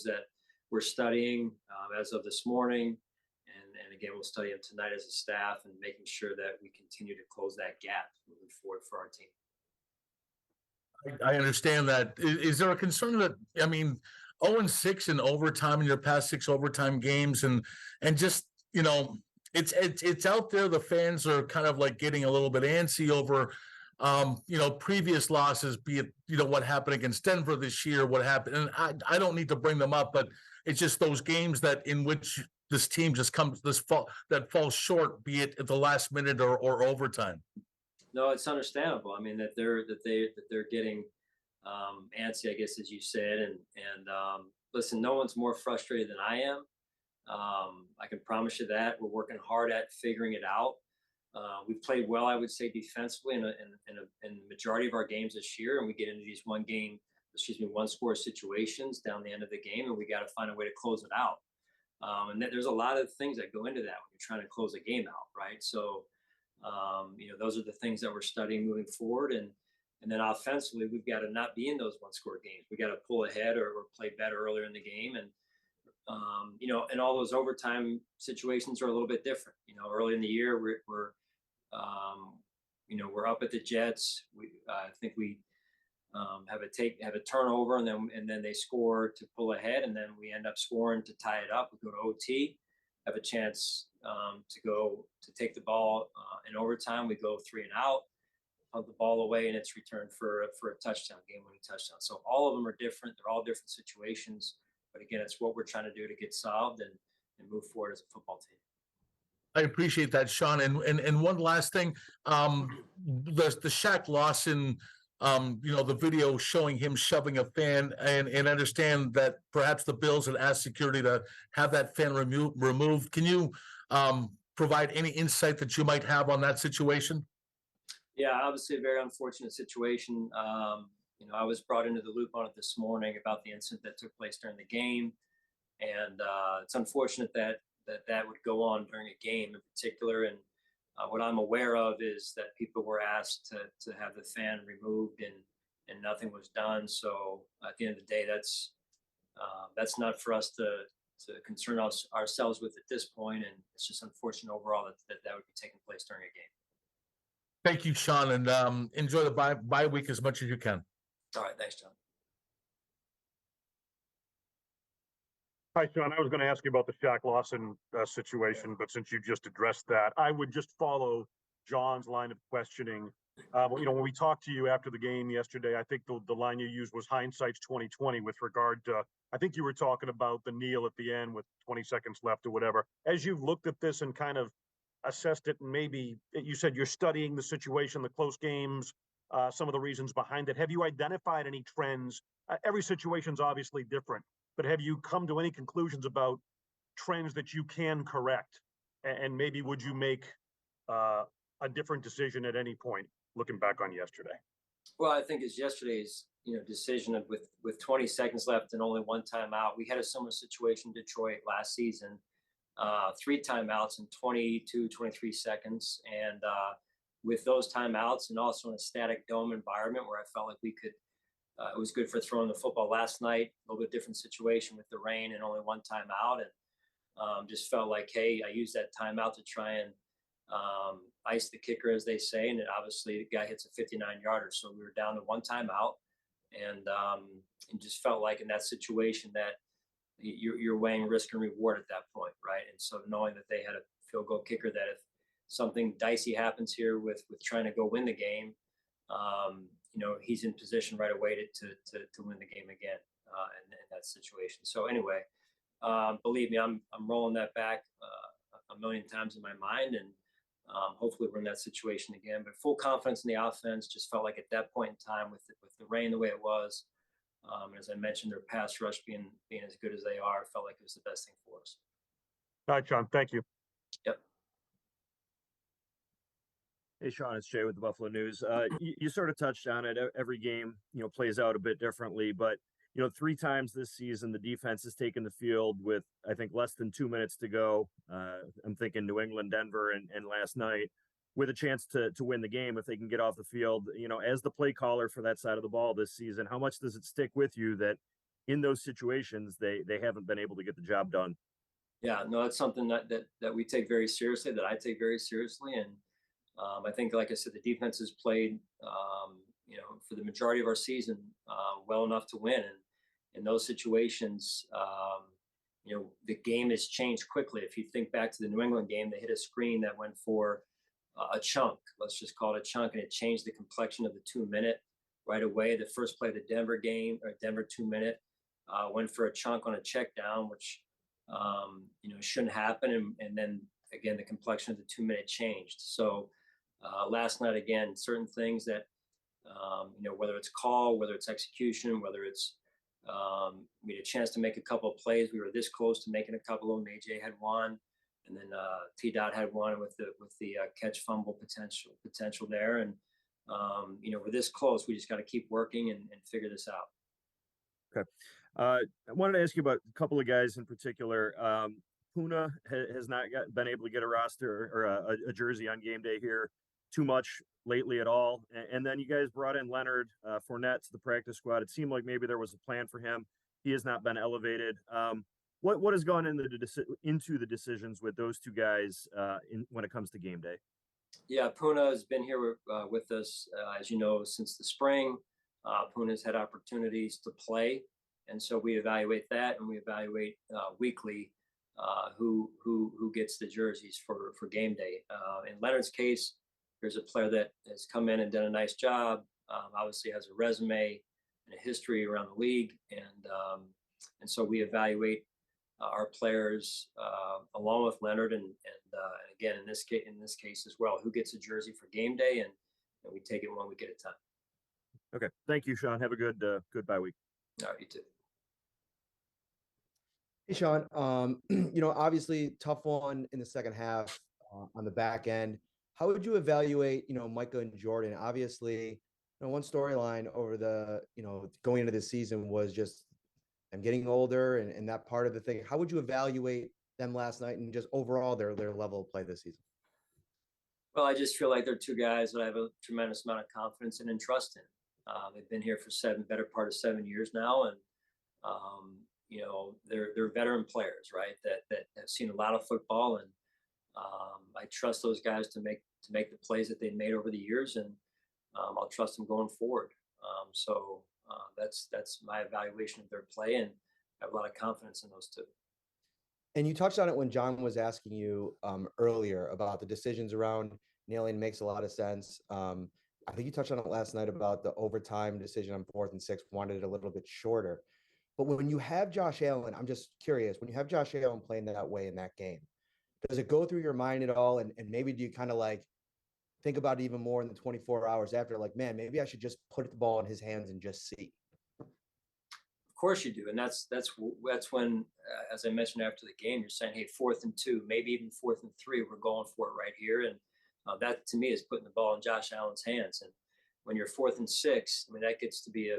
that we're studying as of this morning. And again, we'll study them tonight as a staff and making sure that we continue to close that gap moving forward for our team. I understand that. Is there a concern that, I mean, 0-6 in overtime in your past 6 overtime games, and just, you know, it's out there. The fans are kind of like getting a little bit antsy over, you know, previous losses, be it, you know, what happened against Denver this year, what happened. And I don't need to bring them up, but it's just those games that in which this team just comes that falls short, be it at the last minute or overtime. No, it's understandable. I mean, that they're getting antsy, I guess, as you said. And listen, no one's more frustrated than I am. I can promise you that. We're working hard at figuring it out. We've played well, I would say, defensively in the majority of our games this year, and we get into these one score situations down the end of the game, and we got to find a way to close it out. And there's a lot of things that go into that when you're trying to close a game out, right? So, you know, those are the things that we're studying moving forward. And then offensively, we've got to not be in those one-score games. We got to pull ahead or play better earlier in the game. And, you know, and all those overtime situations are a little bit different. You know, early in the year, we're up at the Jets. I think we have a turnover, and then they score to pull ahead, and then we end up scoring to tie it up. We go to OT, have a chance to take the ball in overtime. We go 3 and out, punt the ball away, and it's returned for a touchdown, game-winning touchdown. So all of them are different. They're all different situations, but again, it's what we're trying to do to get solved and move forward as a football team. I appreciate that, Sean. And one last thing, the Shak Lawson, you know, the video showing him shoving a fan, and understand that perhaps the Bills had asked security to have that fan removed. Can you provide any insight that you might have on that situation? Yeah, obviously a very unfortunate situation. You know, I was brought into the loop on it this morning about the incident that took place during the game, and it's unfortunate that would go on during a game in particular. And what I'm aware of is that people were asked to have the fan removed, and nothing was done. So at the end of the day, that's not for us to concern ourselves with at this point, and it's just unfortunate overall that would be taking place during a game. Thank you, Sean, and enjoy the bye week as much as you can. All right, thanks, John. Hi, Sean. I was going to ask you about the Shak Lawson situation, but since you just addressed that, I would just follow John's line of questioning. You know, when we talked to you after the game yesterday, I think the line you used was hindsight's 2020 with regard to, I think you were talking about the kneel at the end with 20 seconds left or whatever. As you've looked at this and kind of assessed it, and maybe you said you're studying the situation, the close games, some of the reasons behind it. Have you identified any trends? Every situation's obviously different, but have you come to any conclusions about trends that you can correct? And maybe would you make a different decision at any point looking back on yesterday? Well, I think it's yesterday's decision of with 20 seconds left and only one timeout. We had a similar situation in Detroit last season, 3 timeouts in 22, 23 seconds. And with those timeouts and also in a static dome environment where I felt like we could, it was good for throwing the football last night, a little bit different situation with the rain and only one timeout. And just felt like, hey, I used that timeout to try and ice the kicker, as they say. And obviously the guy hits a 59-yarder. So we were down to one timeout, and just felt like in that situation that you're weighing risk and reward at that point, right? And so knowing that they had a field goal kicker, that if something dicey happens here with trying to go win the game, he's in position right away to win the game again in that situation. So anyway, believe me, I'm rolling that back a million times in my mind, and hopefully we're in that situation again. But full confidence in the offense. Just felt like at that point in time, with the rain the way it was, as I mentioned, their pass rush being as good as they are, felt like it was the best thing for us. All right, John. Thank you. Yep. Hey, Sean, it's Jay with the Buffalo News. You sort of touched on it. Every game, plays out a bit differently, but 3 times this season, the defense has taken the field with, I think, less than 2 minutes to go. I'm thinking New England, Denver, and last night, with a chance to win the game if they can get off the field. As the play caller for that side of the ball this season, how much does it stick with you that, in those situations, they haven't been able to get the job done. Yeah, no, that's something that we take very seriously, that I take very seriously. And I think, like I said, the defense has played, for the majority of our season well enough to win. And in those situations, the game has changed quickly. If you think back to the New England game, they hit a screen that went for a chunk, let's just call it a chunk, and it changed the complexion of the 2 minute right away. The first play of the Denver game, or Denver 2 minute, went for a chunk on a check down, which shouldn't happen. And then again, the complexion of the 2 minute changed. So last night, again, certain things that, whether it's call, whether it's execution, whether it's, we had a chance to make a couple of plays. We were this close to making a couple of them. AJ had one, and then T Dot had one with the catch fumble potential there. And we're this close. We just got to keep working and figure this out. Okay. I wanted to ask you about a couple of guys in particular. Puna has not been able to get a roster or a jersey on game day here too much lately at all. And then you guys brought in Leonard Fournette to the practice squad. It seemed like maybe there was a plan for him. He has not been elevated. What has gone into the decisions with those two guys when it comes to game day? Yeah, Puna has been here with us, as you know, since the spring. Puna's had opportunities to play, and so we evaluate that, and we evaluate weekly who gets the jerseys for game day. In Leonard's case, there's a player that has come in and done a nice job. Obviously, has a resume and a history around the league, and so we evaluate our players along with Leonard, and again in this case as well, who gets a jersey for game day, and we take it one week at a time. Okay, thank you, Sean. Have a good bye week. All right, you too. Hey, Sean. Obviously tough one in the second half on the back end. How would you evaluate, Micah and Jordan? Obviously, one storyline over the, going into the season was just them getting older and that part of the thing. How would you evaluate them last night and just overall their level of play this season? Well, I just feel like they're two guys that I have a tremendous amount of confidence and trust in. They've been here for better part of 7 years now, and they're veteran players, right? That have seen a lot of football, and I trust those guys to make the plays that they've made over the years, and I'll trust them going forward. So that's my evaluation of their play, and I have a lot of confidence in those two. And you touched on it when John was asking you earlier about the decisions around kneeling. Makes a lot of sense. I think you touched on it last night about the overtime decision on 4th and 6, wanted it a little bit shorter. But when you have Josh Allen, I'm just curious, when you have Josh Allen playing that way in that game, does it go through your mind at all? And maybe do you kind of like think about it even more in the 24 hours after, like, man, maybe I should just put the ball in his hands and just see? Of course you do. And that's when, as I mentioned after the game, you're saying, hey, 4th and 2, maybe even 4th and 3, we're going for it right here. And that to me is putting the ball in Josh Allen's hands. And when you're 4th and 6, I mean, that gets to be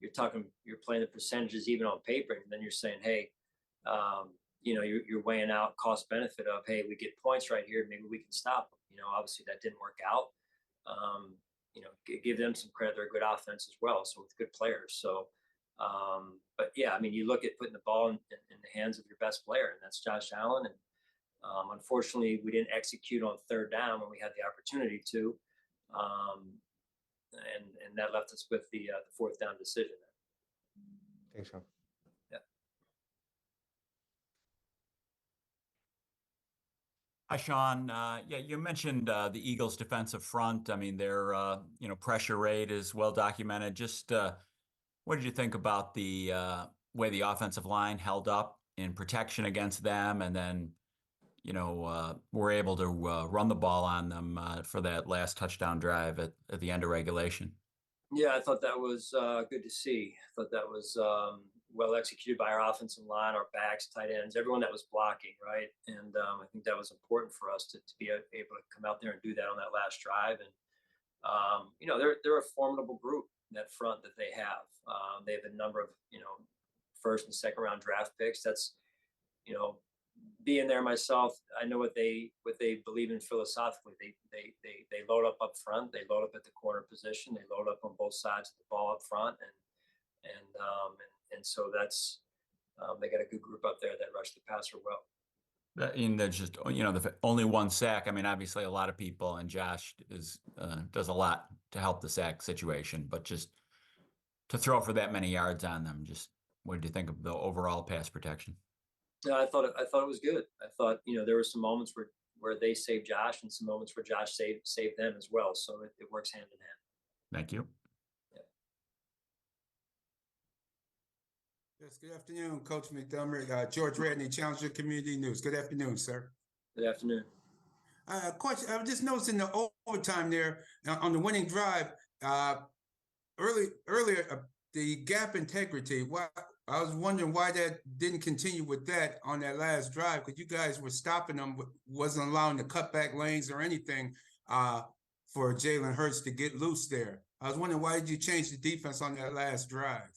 you're playing the percentages even on paper. And then you're saying, hey, you're weighing out cost benefit of, hey, we get points right here, maybe we can stop them. Obviously that didn't work out. Give them some credit. They're a good offense as well, so with good players. So, but yeah, I mean, you look at putting the ball in the hands of your best player, and that's Josh Allen. And unfortunately, we didn't execute on 3rd down when we had the opportunity to, and that left us with the 4th down decision. Thanks, Sean. Yeah. Hi, Sean. Yeah, you mentioned the Eagles' defensive front. I mean, their pressure rate is well documented. Just what did you think about the way the offensive line held up in protection against them, and then were able to run the ball on them for that last touchdown drive at the end of regulation? Yeah, I thought that was good to see. I thought that was well executed by our offensive line, our backs, tight ends, everyone that was blocking, right? And I think that was important for us to be able to come out there and do that on that last drive. And they're a formidable group, that front that they have. They have a number of 1st and 2nd round draft picks. That's being there myself, I know what they believe in philosophically. They load up front. They load up at the corner position. They load up on both sides of the ball up front, and and so that's they got a good group up there that rush the passer well. And there's just, only one sack. I mean, obviously a lot of people, and Josh does a lot to help the sack situation, but just to throw for that many yards on them, just what did you think of the overall pass protection? No, I thought it was good. I thought, there were some moments where they saved Josh and some moments where Josh saved them as well. So it works hand in hand. Thank you. Yes, good afternoon, Coach McDermott. George Radney, Challenger Community News. Good afternoon, sir. Good afternoon. Question, I just noticed in the overtime there on the winning drive, earlier, the gap integrity. I was wondering why that didn't continue with that on that last drive, because you guys were stopping them, wasn't allowing the cutback lanes or anything for Jalen Hurts to get loose there. I was wondering, why did you change the defense on that last drive?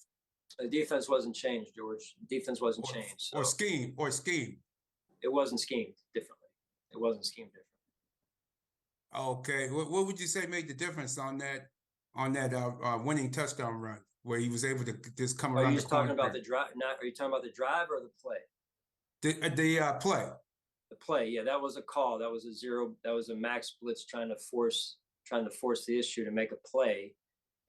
The defense wasn't changed, George. Defense wasn't changed. So Or scheme. it wasn't schemed differently. It wasn't schemed differently. Okay. What would you say made the difference on that winning touchdown run where he was able to just come around? Are you talking about the drive? Are you talking about the drive or the play? The play. The play, yeah, that was a call. That was a zero. That was a max blitz trying to force the issue to make a play,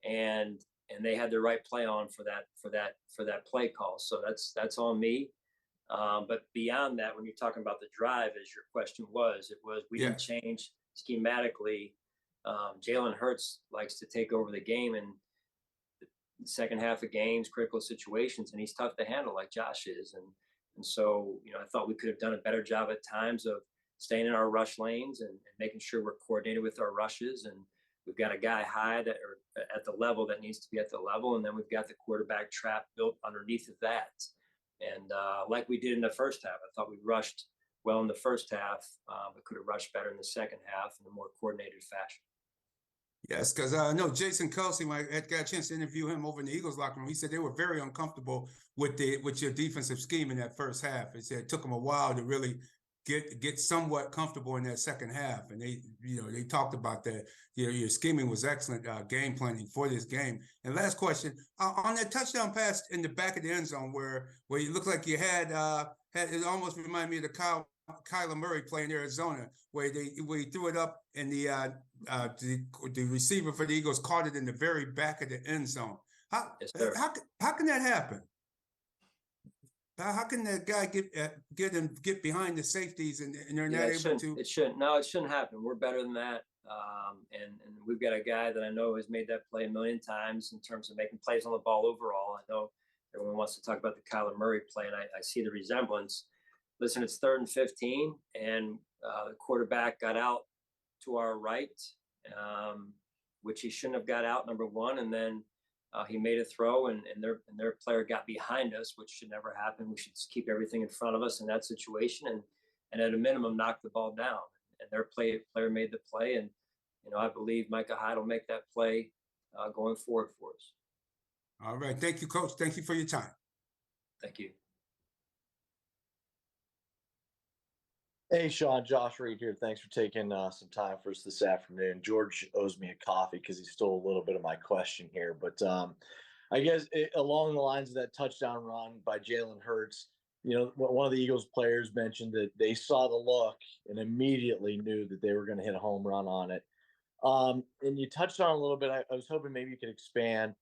and they had the right play on for that play call. So that's on me. But beyond that, when you're talking about the drive, as your question was, we didn't change schematically. Jalen Hurts likes to take over the game in the second half of games, critical situations, and he's tough to handle like Josh is. And so, I thought we could have done a better job at times of staying in our rush lanes and making sure we're coordinated with our rushes. And we've got a guy high that or at the level that needs to be at the level. And then we've got the quarterback trap built underneath of that. And like we did in the first half, I thought we rushed well in the first half, but could have rushed better in the second half in a more coordinated fashion. Yes, because I know Jason Kelsey, when I got a chance to interview him over in the Eagles locker room, he said they were very uncomfortable with your defensive scheme in that first half. He said it took them a while to really get somewhat comfortable in that second half. And they talked about that. Your scheming was excellent, game planning for this game. And last question, on that touchdown pass in the back of the end zone where you looked like you had it almost reminded me of the Kyler Murray play in Arizona, where he threw it up and the receiver for the Eagles caught it in the very back of the end zone. How can that happen? How can that guy get behind the safeties and they're not able to? It shouldn't happen. We're better than that. And we've got a guy that I know has made that play a million times in terms of making plays on the ball overall. I know everyone wants to talk about the Kyler Murray play, and I see the resemblance. Listen, it's 3rd and 15, and the quarterback got out to our right, which he shouldn't have got out, number one, and then he made a throw, and their player got behind us, which should never happen. We should just keep everything in front of us in that situation, and at a minimum knock the ball down. And their player made the play, and I believe Micah Hyde will make that play going forward for us. All right, thank you, Coach. Thank you for your time. Thank you. Hey, Sean, Josh Reed here. Thanks for taking some time for us this afternoon. George owes me a coffee because he stole a little bit of my question here. But I guess along the lines of that touchdown run by Jalen Hurts, one of the Eagles players mentioned that they saw the look and immediately knew that they were going to hit a home run on it. And you touched on a little bit. I was hoping maybe you could expand.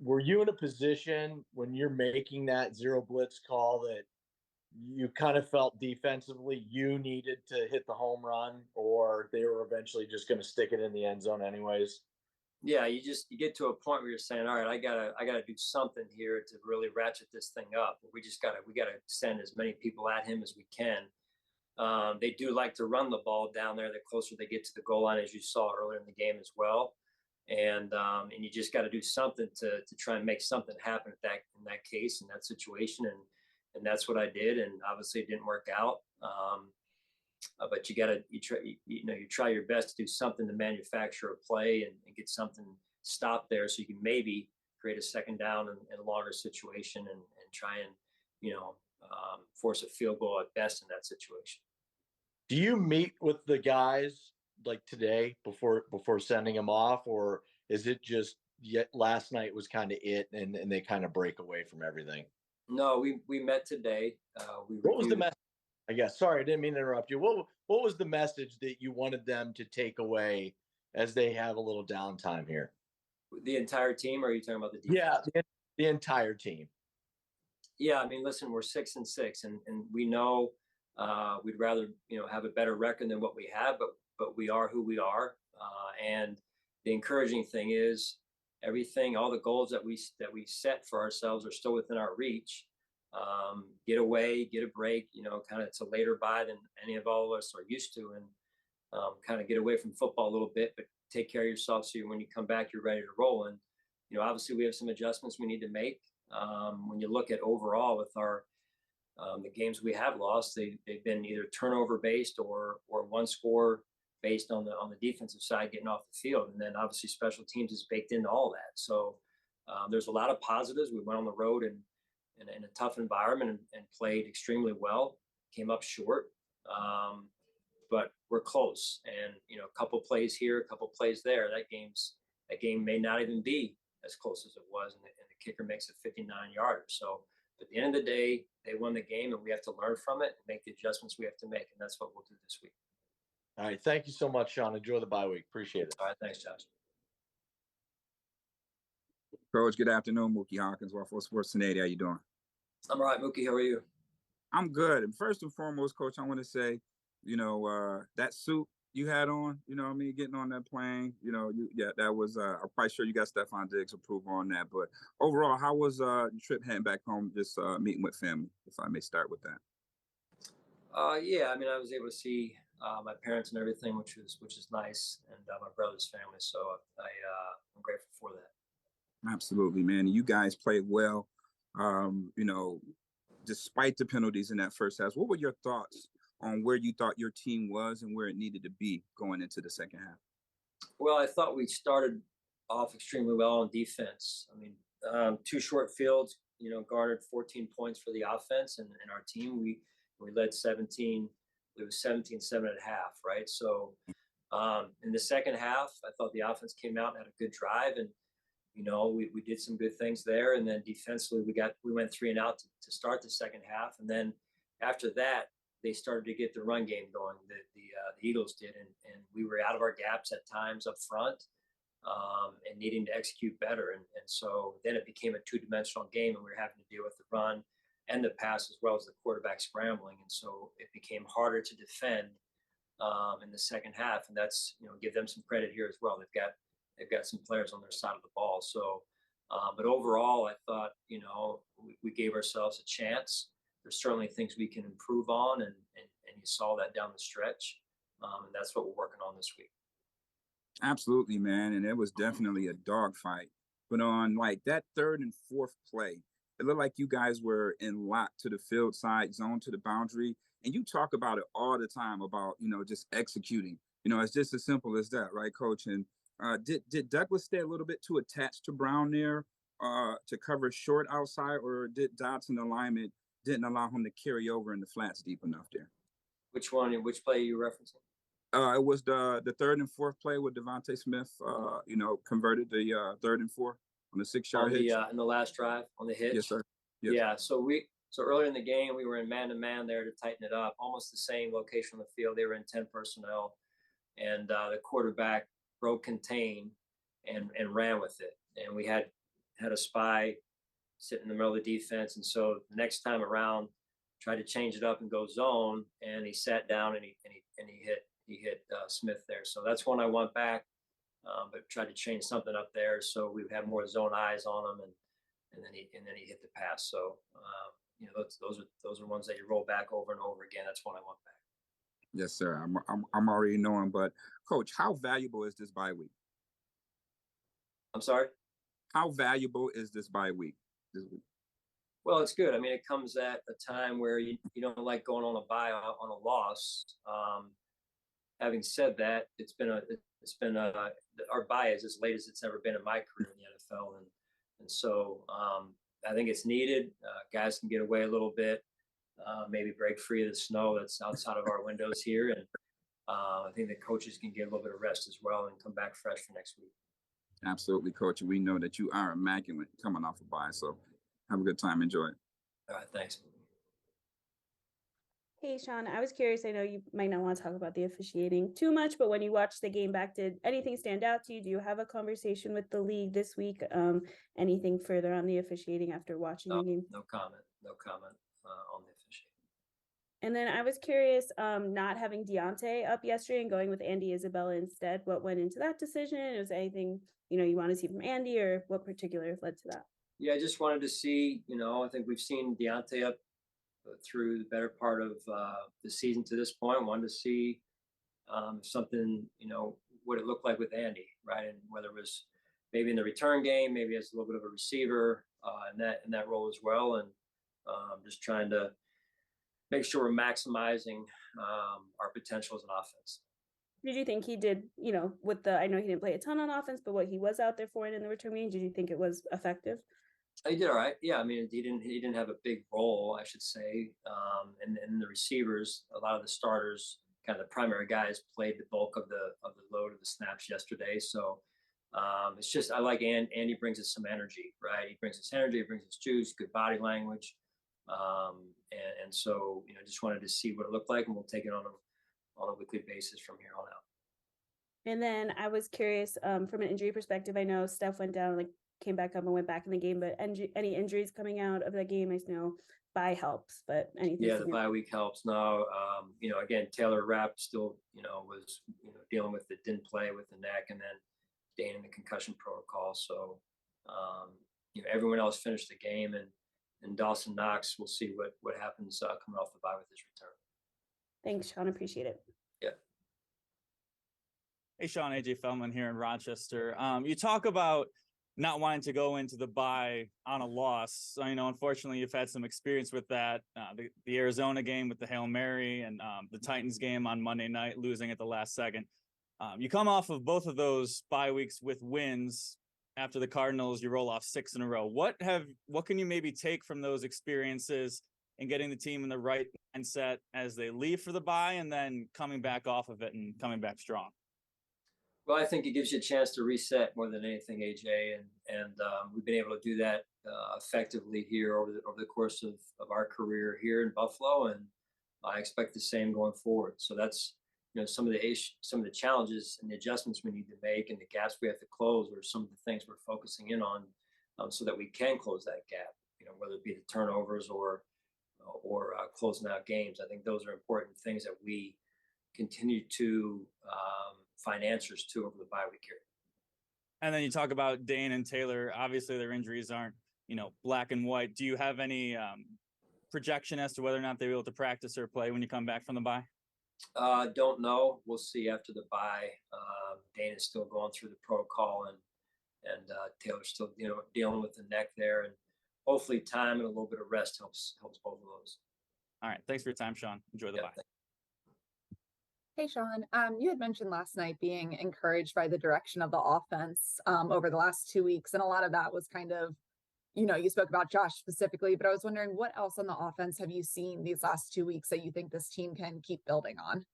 Were you in a position when you're making that zero blitz call that you kind of felt defensively you needed to hit the home run, or they were eventually just going to stick it in the end zone anyways? Yeah, you get to a point where you're saying, all right, I gotta do something here to really ratchet this thing up. We gotta send as many people at him as we can. They do like to run the ball down there the closer they get to the goal line, as you saw earlier in the game as well. And you just got to do something to try and make something happen in that case, in that situation. And that's what I did. And obviously it didn't work out. But you try your best to do something to manufacture a play and get something stopped there, so you can maybe create a second down in a longer situation and try and force a field goal at best in that situation. Do you meet with the guys like today before sending them off, or is it just yet last night was kind of it, and they kind of break away from everything? No, we met today. We What was the reviewed message? I guess. Sorry, I didn't mean to interrupt you. What was the message that you wanted them to take away as they have a little downtime here? the entire team. Or are you talking about the defense? Yeah, the entire team. Yeah, I mean, listen, we're 6-6, and we know we'd rather have a better record than what we have, but we are who we are. And the encouraging thing is everything, all the goals that we set for ourselves are still within our reach. Get away, get a break, kind of it's a later bye than any of all of us are used to, and kind of get away from football a little bit, but take care of yourself so when you come back, you're ready to roll. And obviously, we have some adjustments we need to make. When you look at overall with our the games we have lost, they've been either turnover based or one score based on the defensive side getting off the field, and then obviously special teams is baked into all that. So there's a lot of positives. We went on the road and in a tough environment and played extremely well. Came up short, but we're close. And a couple plays here, a couple plays there. That game may not even be as close as it was, and the kicker makes a 59-yarder. So at the end of the day, they won the game, and we have to learn from it and make the adjustments we have to make, and that's what we'll do this week. All right, thank you so much, Sean. Enjoy the bye week. Appreciate it. All right, thanks, Josh. Coach, good afternoon. Mookie Hawkins, Waffle Sports Cincinnati. How you doing? I'm all right, Mookie. How are you? I'm good. And first and foremost, Coach, I want to say, that suit you had on, what I mean, getting on that plane, that was, I'm quite sure you got Stephon Diggs' approval on that. But overall, how was your trip heading back home, just meeting with family, if I may start with that? Yeah, I mean, I was able to see my parents and everything, which is nice, and my brother's family. So I'm grateful for that. Absolutely, man. You guys played well, despite the penalties in that first half. What were your thoughts on where you thought your team was and where it needed to be going into the second half? Well, I thought we started off extremely well on defense. I mean, 2 short fields, garnered 14 points for the offense, and our team, we led 17. It was 17-7 at half, right? So in the second half, I thought the offense came out and had a good drive, and we did some good things there. And then defensively, we went 3 and out to start the second half, and then after that, they started to get the run game going. The Eagles did, and we were out of our gaps at times up front, and needing to execute better. And so then it became a 2-dimensional game, and we were having to deal with the run and the pass as well as the quarterback scrambling. And so it became harder to defend in the second half. And that's, give them some credit here as well. They've got some players on their side of the ball. So, but overall, I thought, we gave ourselves a chance. There's certainly things we can improve on, and you saw that down the stretch. And that's what we're working on this week. Absolutely, man. And it was definitely a dogfight. But on like that 3rd and 4th play, it looked like you guys were in lock to the field side, zone to the boundary. And you talk about it all the time about, just executing. It's just as simple as that, right, Coach? And did Douglas stay a little bit too attached to Brown there to cover short outside, or did Dodson alignment didn't allow him to carry over in the flats deep enough there? Which play are you referencing? It was the 3rd and 4th play with Devontae Smith, converted the 3rd and 4 on the 6-yard hitch. In the last drive on the hitch. Yes, sir. Yes. Yeah. So earlier in the game, we were in man-to-man there to tighten it up, almost the same location on the field. They were in 10 personnel, and the quarterback broke contain and ran with it. And we had a spy sit in the middle of the defense. And so the next time around, tried to change it up and go zone, and he sat down and he hit Smith there. So that's when I went back, but tried to change something up there so we would have more zone eyes on him, and then he hit the pass. So those are ones that you roll back over and over again. That's when I went back. Yes, sir. I'm already knowing, but Coach, how valuable is this bye week? I'm sorry? How valuable is this bye week? Well, it's good. I mean, it comes at a time where you don't like going on a bye on a loss. Having said that, it's been our bye is as late as it's ever been in my career in the NFL, and so I think it's needed. Guys can get away a little bit, maybe break free of the snow that's outside of our windows here, and I think the coaches can get a little bit of rest as well and come back fresh for next week. Absolutely, Coach. We know that you are immaculate coming off a bye. So have a good time. Enjoy it. All right, thanks. Hey, Sean, I was curious. I know you might not want to talk about the officiating too much, but when you watched the game back, did anything stand out to you? Do you have a conversation with the league this week? Anything further on the officiating after watching the game? No comment. No comment on the officiating. And then I was curious, not having Deontay up yesterday and going with Andy Isabella instead, what went into that decision? Was there anything, you want to see from Andy, or what particular led to that? Yeah, I just wanted to see, I think we've seen Deontay up through the better part of the season to this point. Wanted to see something, what it looked like with Andy, right? And whether it was maybe in the return game, maybe as a little bit of a receiver in that role as well. And just trying to make sure we're maximizing our potential as an offense. Did you think he did, I know he didn't play a ton on offense, but what he was out there for in the return game, did you think it was effective? He did all right. Yeah, I mean, he didn't have a big role, I should say. And the receivers, a lot of the starters, kind of the primary guys, played the bulk of the load of the snaps yesterday. So it's just, I like Andy brings us some energy, right? He brings us energy, he brings us juice, good body language. And so, just wanted to see what it looked like, and we'll take it on a weekly basis from here on out. And then I was curious, from an injury perspective, I know Steph went down, came back up and went back in the game, but any injuries coming out of that game? I know bye helps, but anything? Yeah, the bye week helps. No, again, Taylor Rapp still, was, dealing with it, didn't play with the neck, and then staying in the concussion protocol. So, everyone else finished the game, and Dawson Knox, we'll see what happens coming off the bye with his return. Thanks, Sean. Appreciate it. Yeah. Hey, Sean, AJ Feldman here in Rochester. You talk about not wanting to go into the bye on a loss. Unfortunately, you've had some experience with that. The Arizona game with the Hail Mary, and the Titans game on Monday night, losing at the last second. You come off of both of those bye weeks with wins. After the Cardinals, you roll off 6 in a row. What can you maybe take from those experiences and getting the team in the right mindset as they leave for the bye, and then coming back off of it and coming back strong? Well, I think it gives you a chance to reset more than anything, AJ, and we've been able to do that effectively here over the course of our career here in Buffalo, and I expect the same going forward. So that's some of the challenges and the adjustments we need to make, and the gaps we have to close, or some of the things we're focusing in on, so that we can close that gap. Whether it be the turnovers or closing out games. I think those are important things that we continue to find answers to over the bye week here. And then you talk about Dane and Taylor. Obviously, their injuries aren't black and white. Do you have any projection as to whether or not they'll be able to practice or play when you come back from the bye? Don't know. We'll see after the bye. Dane is still going through the protocol, and Taylor's still dealing with the neck there, and hopefully time and a little bit of rest helps both of those. All right. Thanks for your time, Sean. Enjoy the bye. Hey, Sean, you had mentioned last night being encouraged by the direction of the offense over the last 2 weeks. And a lot of that was kind of, you spoke about Josh specifically, but I was wondering, what else on the offense have you seen these last 2 weeks that you think this team can keep building on?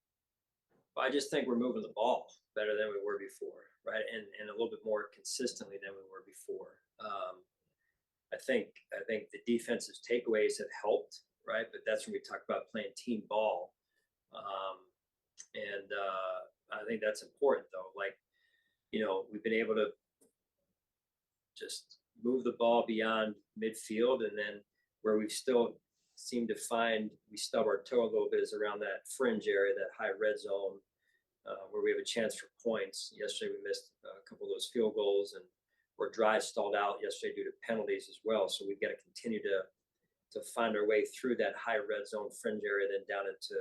Well, I just think we're moving the ball better than we were before, right? And a little bit more consistently than we were before. I think the defensive takeaways have helped, right? But that's when we talk about playing team ball. And I think that's important, though. We've been able to just move the ball beyond midfield, and then where we've still seemed to find we stub our toe a little bit is around that fringe area, that high red zone, where we have a chance for points. Yesterday we missed a couple of those field goals, and our drive stalled out yesterday due to penalties as well. So we've got to continue to find our way through that high red zone fringe area, then down into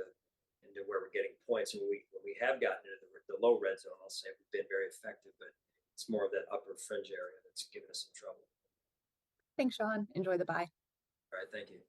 where we're getting points. And when we have gotten into the low red zone, I'll say we've been very effective, but it's more of that upper fringe area that's giving us some trouble. Thanks, Sean. Enjoy the bye. All right. Thank you.